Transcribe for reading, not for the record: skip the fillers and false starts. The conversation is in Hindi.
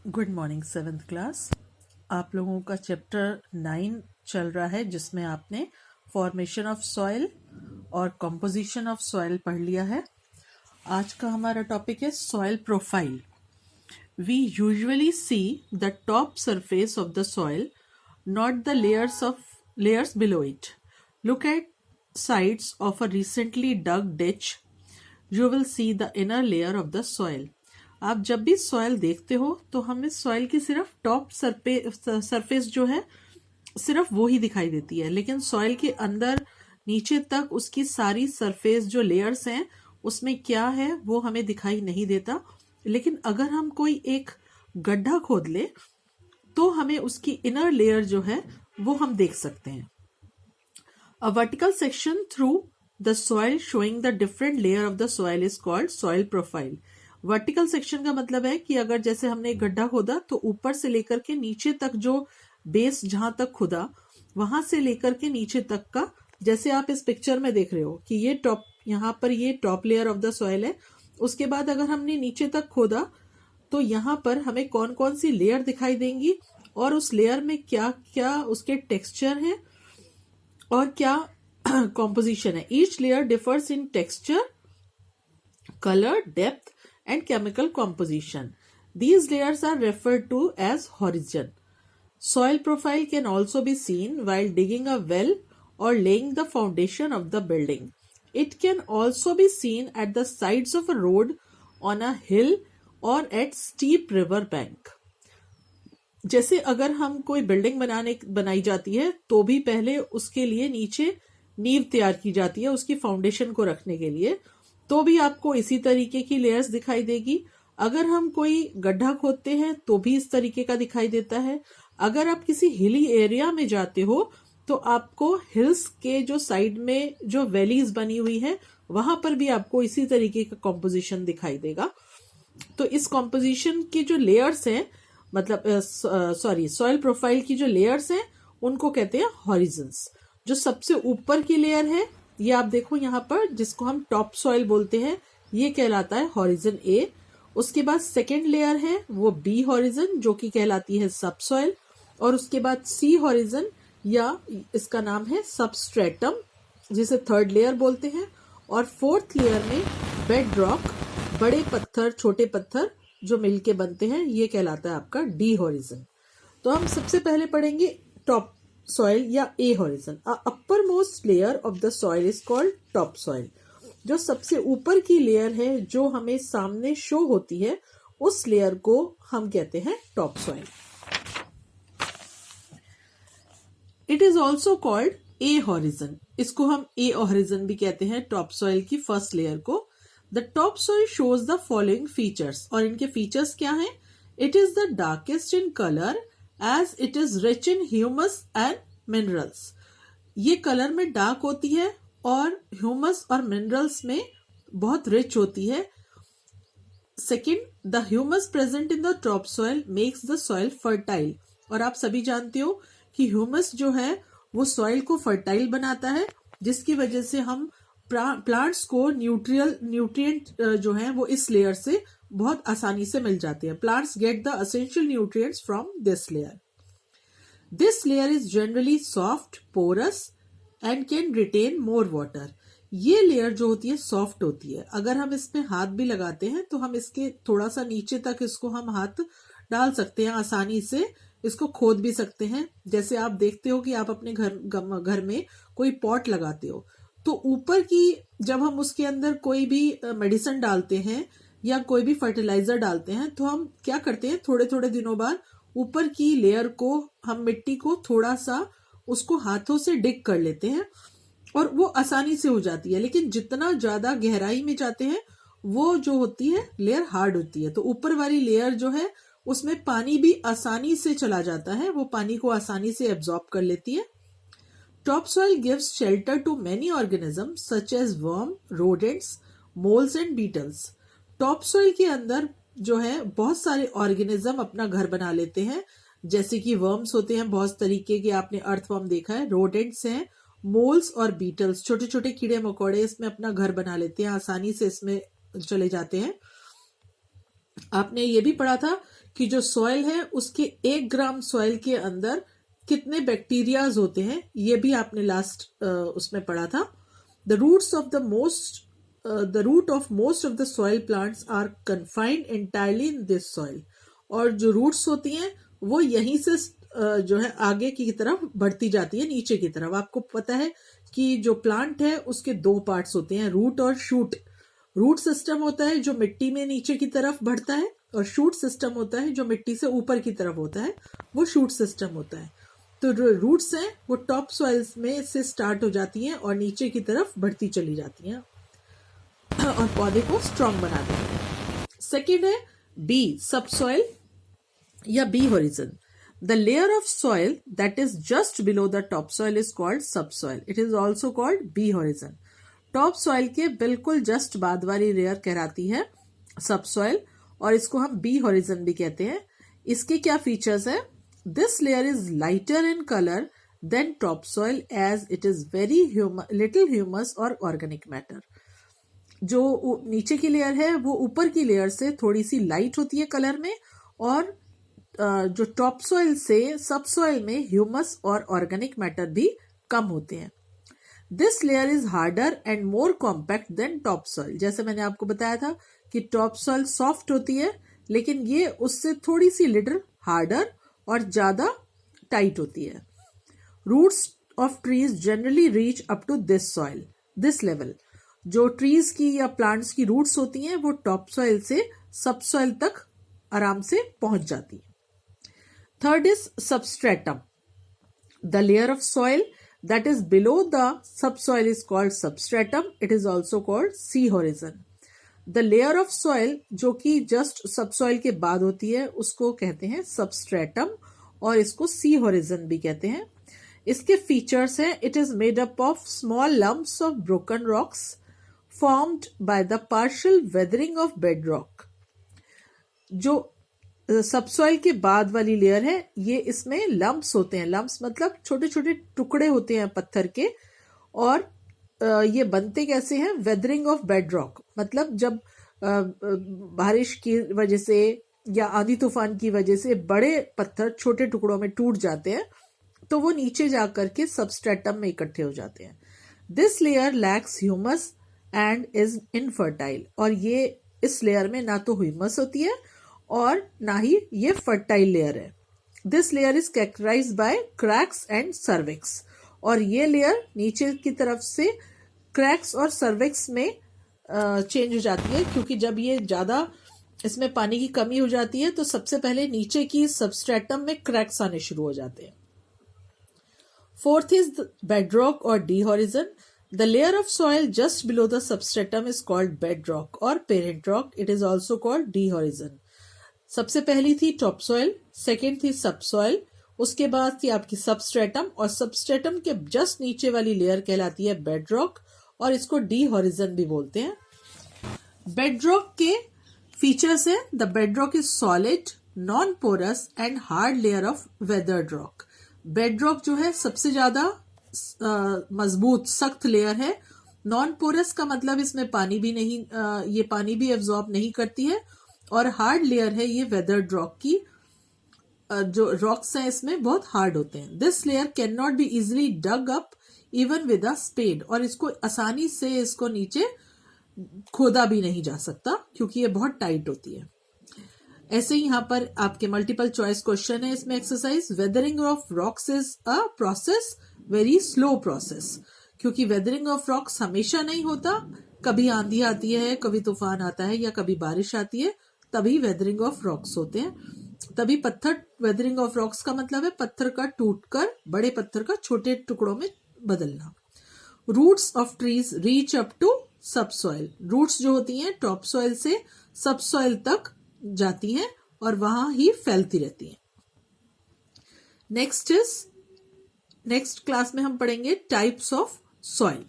Good morning seventh class. आप लोगों का चैप्टर 9 चल रहा है जिसमें आपने फॉर्मेशन ऑफ सॉइल और कंपोजिशन ऑफ सॉइल पढ़ लिया है। आज का हमारा टॉपिक है soil profile. We usually see the top surface of the soil, not the layers below it. Look at sides of a recently dug ditch. You will see the inner layer of the soil. आप जब भी सॉइल देखते हो तो हमें सॉइल की सिर्फ टॉप सरफेस जो है सिर्फ वो ही दिखाई देती है, लेकिन सॉइल के अंदर नीचे तक उसकी सारी सरफेस जो लेयर्स हैं उसमें क्या है वो हमें दिखाई नहीं देता। लेकिन अगर हम कोई एक गड्ढा खोद ले तो हमें उसकी इनर लेयर जो है वो हम देख सकते हैं। A vertical section through the soil showing the different layer of the soil is called soil profile. Vertical section का मतलब है कि अगर जैसे हमने एक गड्ढा खोदा तो ऊपर से लेकर के नीचे तक जो बेस जहां तक खुदा वहां से लेकर के नीचे तक का, जैसे आप इस पिक्चर में देख रहे हो कि ये टॉप, यहाँ पर ये top layer of the soil है। उसके बाद अगर हमने नीचे तक खोदा तो यहाँ पर हमें कौन कौन सी लेयर दिखाई देंगी और उस लेयर में क्या क्या उसके टेक्सचर है और क्या कॉम्पोजिशन है। Each layer differs in texture, color, depth and chemical composition. These layers are referred to as horizon. Soil profile can also be seen while digging a well or laying the foundation of the building. It can also be seen at the sides of a road, on a hill or at steep river bank. जैसे अगर हम कोई बिल्डिंग बनाई जाती है तो भी पहले उसके लिए नीचे नींव तैयार की जाती है उसकी फाउंडेशन को रखने के लिए, तो भी आपको इसी तरीके की लेयर्स दिखाई देगी। अगर हम कोई गड्ढा खोदते हैं तो भी इस तरीके का दिखाई देता है। अगर आप किसी हिली एरिया में जाते हो तो आपको हिल्स के जो साइड में जो वैलीज बनी हुई है वहां पर भी आपको इसी तरीके का कॉम्पोजिशन दिखाई देगा। तो इस कॉम्पोजिशन की जो लेयर्स हैं, मतलब सॉइल प्रोफाइल की जो लेयर्स हैं उनको कहते हैं हॉरिजन्स। जो सबसे ऊपर की लेयर है ये आप देखो यहाँ पर, जिसको हम टॉप सॉइल बोलते हैं, ये कहलाता है हॉरिजन ए। उसके बाद सेकेंड लेयर है वो बी हॉरिजन जो कि कहलाती है सब सॉइल, और उसके बाद सी हॉरिजन या इसका नाम है सबस्ट्रेटम जिसे थर्ड लेयर बोलते हैं, और फोर्थ लेयर में बेड रॉक, बड़े पत्थर छोटे पत्थर जो मिलके बनते हैं, ये कहलाता है आपका डी हॉरिजन। तो हम सबसे पहले पढ़ेंगे टॉप soil या A horizon. A uppermost layer of the soil is called top soil. जो सबसे ऊपर की लेयर है जो हमें सामने शो होती है उस लेयर को हम कहते हैं top soil. It is also called a horizon. इसको हम ए हॉरिजन भी कहते हैं टॉप सॉइल की फर्स्ट लेयर को। The top soil shows the following features, और इनके फीचर्स क्या हैं? It is the darkest in colour as it is rich in humus and minerals. ये कलर में डार्क होती है और ह्यूमस और मिनरल्स में बहुत रिच होती है। Second, the humus present in the top soil makes the soil fertile. और आप सभी जानते हो कि ह्यूमस जो है वो सॉइल को फर्टाइल बनाता है, जिसकी वजह से हम प्लांट्स को न्यूट्रिएंट जो है वो इस लेयर से बहुत आसानी से मिल जाते हैं। Plants get the essential nutrients from this layer. This layer is generally soft, porous and can retain more water. ये लेयर जो होती है सॉफ्ट होती है, अगर हम इसमें हाथ भी लगाते हैं तो हम इसके थोड़ा सा नीचे तक इसको हम हाथ डाल सकते हैं, आसानी से इसको खोद भी सकते हैं। जैसे आप देखते हो कि आप अपने घर में कोई पॉट लगाते हो तो ऊपर की जब हम उसके अंदर कोई भी मेडिसिन डालते हैं या कोई भी फर्टिलाइजर डालते हैं तो हम क्या करते हैं, थोड़े थोड़े दिनों बाद ऊपर की लेयर को, हम मिट्टी को थोड़ा सा उसको हाथों से डिग कर लेते हैं और वो आसानी से हो जाती है। लेकिन जितना ज्यादा गहराई में जाते हैं वो जो होती है लेयर हार्ड होती है। तो ऊपर वाली लेयर जो है उसमें पानी भी आसानी से चला जाता है, वो पानी को आसानी से एब्जॉर्ब कर लेती है। Top soil gives shelter to many organisms such as worm, rodents, moles and beetles. Top soil के अंदर जो है बहुत सारे ऑर्गेनिज्म अपना घर बना लेते हैं, जैसे कि वर्म्स होते हैं बहुत तरीके के, आपने अर्थवर्म देखा है, रोडेंट्स हैं, मोल्स और बीटल्स, छोटे छोटे कीड़े मकोड़े इसमें अपना घर बना लेते हैं, आसानी से इसमें चले जाते हैं। आपने ये भी पढ़ा था कि जो सॉइल है उसके 1 ग्राम सॉइल के अंदर कितने बैक्टीरियाज होते हैं, ये भी आपने लास्ट उसमें पढ़ा था। The root of most of the soil plants are confined entirely in this soil. और जो रूट्स होती हैं वो यहीं से जो है आगे की तरफ बढ़ती जाती है, नीचे की तरफ। आपको पता है कि जो प्लांट है उसके 2 पार्ट्स होते हैं, रूट और शूट। रूट सिस्टम होता है जो मिट्टी में नीचे की तरफ बढ़ता है, और शूट सिस्टम होता है जो मिट्टी से ऊपर की तरफ होता है, वो शूट सिस्टम होता है। तो जो रूट्स हैं वो टॉप सॉइल्स में से स्टार्ट हो जाती हैं और नीचे की तरफ बढ़ती चली जाती हैं और पौधे को स्ट्रांग बनाती हैं। सेकेंड है बी सबसॉइल या B horizon. The layer of soil that is just below the top soil is called subsoil. It is also called B horizon. Top soil के बिल्कुल जस्ट बाद वाली लेयर कहलाती है सबसॉइल, और इसको हम बी होरिजन भी कहते हैं। इसके क्या फीचर्स है? This layer is lighter in colour than top soil as it is very little humus और ऑर्गेनिक मैटर। जो नीचे की लेयर है वो ऊपर की लेयर से थोड़ी सी लाइट होती है कलर में, और जो टॉप सॉइल से सबसॉइल में ह्यूमस और ऑर्गेनिक मैटर भी कम होते हैं। This layer is harder and more compact than top soil. जैसे मैंने आपको बताया था कि टॉप सॉइल सॉफ्ट होती है, लेकिन ये उससे थोड़ी सी लिटिल हार्डर और ज्यादा टाइट होती है। Roots of trees generally reach up to this level. जो ट्रीज की या प्लांट्स की रूट्स होती हैं वो टॉप सॉइल से सबसॉइल तक आराम से पहुंच जाती है। Third is substratum. The layer of soil that is below the subsoil is called substratum. It is also called sea horizon. The layer of soil जो कि just subsoil के बाद होती है उसको कहते हैं substratum, और इसको sea horizon भी कहते हैं। इसके features हैं, it is made up of small lumps of broken rocks formed by the partial weathering of bedrock. जो सबसॉइल के बाद वाली लेयर है ये इसमें लंप्स होते हैं। लंप्स मतलब छोटे छोटे टुकड़े होते हैं पत्थर के, और ये बनते कैसे हैं? वेदरिंग ऑफ बेडरॉक, मतलब जब बारिश की वजह से या आंधी तूफान की वजह से बड़े पत्थर छोटे टुकड़ों में टूट जाते हैं तो वो नीचे जाकर के सबस्ट्रेटम में इकट्ठे हो जाते हैं। This layer lakhs humus and is infertile. और ये इस लेयर में ना तो ह्यूमस होती है और ना ही ये फर्टाइल लेयर है। This layer is characterise by cracks and crevices. और ये लेयर नीचे की तरफ से क्रैक्स और सर्विक्स में चेंज हो जाती है, क्योंकि जब ये ज्यादा इसमें पानी की कमी हो जाती है तो सबसे पहले नीचे की सबस्ट्रेटम में क्रैक्स आने शुरू हो जाते हैं। फोर्थ इज बेडरॉक और D horizon. The layer of soil just below the substratum is called bedrock और parent rock. It is also called D horizon. सबसे पहली थी टॉप सॉइल, सेकेंड थी सबसॉइल, उसके बाद थी आपकी सबस्ट्रेटम, और सबस्ट्रेटम के जस्ट नीचे वाली लेयर कहलाती है बेडरॉक, और इसको डी होरिजन भी बोलते हैं। बेडरॉक के फीचर्स है, the bedrock is solid, non porous and hard layer of weathered rock. Bedrock जो है सबसे ज्यादा मजबूत सख्त लेयर है। नॉन पोरस का मतलब इसमें पानी भी नहीं, ये पानी भी एब्जॉर्ब नहीं करती है, और हार्ड लेयर है ये वेदर्ड रॉक की। जो रॉक्स हैं इसमें बहुत हार्ड होते हैं। This layer can not be easily dug up even with a spade. और इसको आसानी से इसको नीचे खोदा भी नहीं जा सकता क्योंकि ये बहुत टाइट होती है। ऐसे ही यहाँ पर आपके मल्टीपल चॉइस क्वेश्चन है इसमें exercise. Weathering of rocks is a process, very slow process, क्योंकि वेदरिंग ऑफ रॉक्स हमेशा नहीं होता। कभी आंधी आती है, कभी तूफान आता है, या कभी बारिश आती है, तभी वेदरिंग ऑफ रॉक्स होते हैं। तभी पत्थर, वेदरिंग ऑफ रॉक्स का मतलब है पत्थर का टूटकर बड़े पत्थर का छोटे टुकड़ों में बदलना। Roots of trees reach up to subsoil. Roots जो होती हैं टॉप सॉइल से सबसॉइल तक जाती हैं और वहां ही फैलती रहती हैं। नेक्स्ट क्लास में हम पढ़ेंगे टाइप्स ऑफ सॉइल।